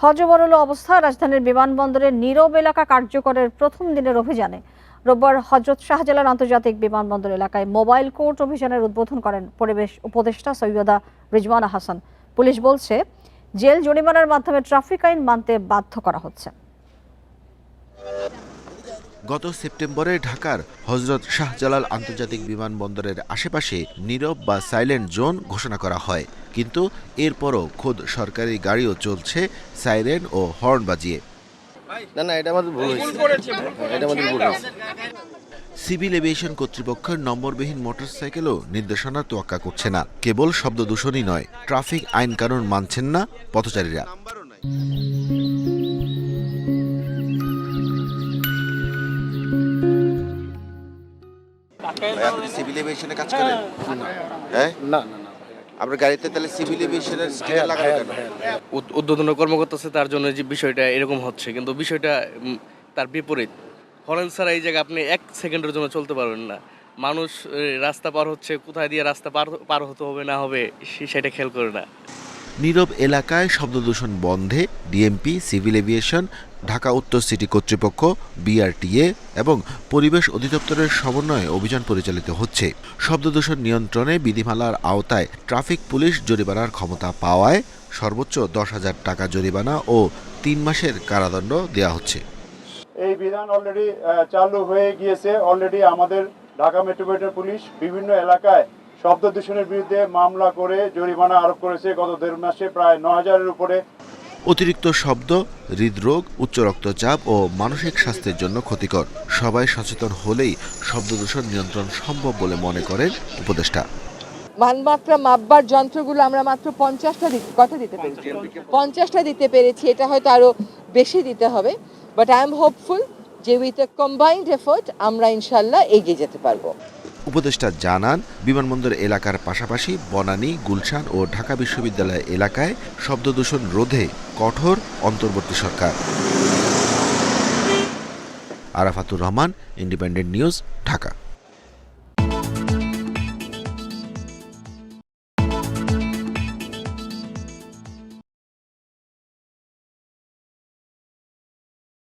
হজবরল অবস্থায় রাজধানীর বিমানবন্দরের নীরব এলাকা কার্যকরের প্রথম দিনের অভিযানে রোববার হযরত শাহজালাল আন্তর্জাতিক বিমানবন্দর এলাকায় মোবাইল কোর্ট অভিযানের উদ্বোধন করেন পরিবেশ উপদেষ্টা সৈয়দা রিজওয়ানা হাসান। পুলিশ বলছে, জেল জরিমানার মাধ্যমে ট্রাফিক আইন মানতে বাধ্য করা হচ্ছে। গত সেপ্টেম্বরে ঢাকার হযরত শাহজালাল আন্তর্জাতিক বিমানবন্দরের আশেপাশে নীরব বা সাইলেন্ট জোন ঘোষণা করা হয়, কিন্তু এরপরও খোদ সরকারি গাড়িও চলছে সাইরেন ও হর্ন বাজিয়ে। সিভিল এভিয়েশন কর্তৃপক্ষের নম্বরবিহীন মোটরসাইকেলও নির্দেশনার তোয়াক্কা করছে না। কেবল শব্দ দূষণই নয়, ট্রাফিক আইন কানুন মানছেন না পথচারীরা। সিভিল এভিয়েশনে কাজ করেন? হ্যাঁ, না না না, আপনার গাড়িতে তাহলে সিভিল এভিয়েশনের স্টিকার লাগানো কেন? উদ্বোধন কর্মকর্তা আছে, তার জন্য যে বিষয়টা এরকম হচ্ছে, কিন্তু বিষয়টা তার বিপরীত। হরেন ছাড়া এই জায়গায় আপনি 1 সেকেন্ডের জন্য চলতে পারবেন না। মানুষ রাস্তা পার হচ্ছে, কোথায় দিয়ে রাস্তা পার হতে হবে না হবে সেটা খেয়াল করে না। নীরব এলাকায় শব্দদূষণ বন্ধে ডিএমপি, সিভিল এভিয়েশন, ঢাকা উত্তর সিটি কর্তৃপক্ষ, বিআরটিএ এবং পরিবেশ অধিদপ্তরের সমন্বয়ে অভিযান পরিচালিত হচ্ছে। শব্দদূষণ নিয়ন্ত্রণে বিধিমালার আওতায় ট্রাফিক পুলিশ জরিমানার ক্ষমতা পাওয়ায় সর্বোচ্চ 10,000 টাকা জরিমানা ও 3 মাসের কারাদণ্ড দেওয়া হচ্ছে। এই বিধান অলরেডি চালু হয়ে গিয়েছে। অলরেডি আমাদের ঢাকা মেট্রোপলিটন পুলিশ বিভিন্ন এলাকায় শব্দ দূষণের বিরুদ্ধে মামলা করে জরিমানা আরোপ করেছে। গত 1.5 মাসে প্রায় 9,000-এর উপরে। অতিরিক্ত শব্দ হৃদরোগ, উচ্চ রক্তচাপ ও মানসিক স্বাস্থ্যের জন্য ক্ষতিকর। সবাই সচেতন হলেই শব্দদূষণ নিয়ন্ত্রণ সম্ভব বলে মনে করেন উপদেষ্টা। মানমাত্রা মাপবার যন্ত্রগুলো আমরা মাত্র 50টা দিতে পেরেছি। এটা হয়তো আরো বেশি দিতে হবে, বাট আই এম হোপফুল যে উইথ এ কম্বাইন্ড এফোর্ট আমরা ইনশাল্লাহ এগিয়ে যেতে পারবো। উপদেষ্টা জানান, বিমানবন্দর এলাকার পাশাপাশি বনানী, গুলশান ও ঢাকা বিশ্ববিদ্যালয় এলাকায় শব্দদূষণ রোধে কঠোর অন্তর্বর্তী সরকার। Arafatur Rahman, Independent News, Dhaka.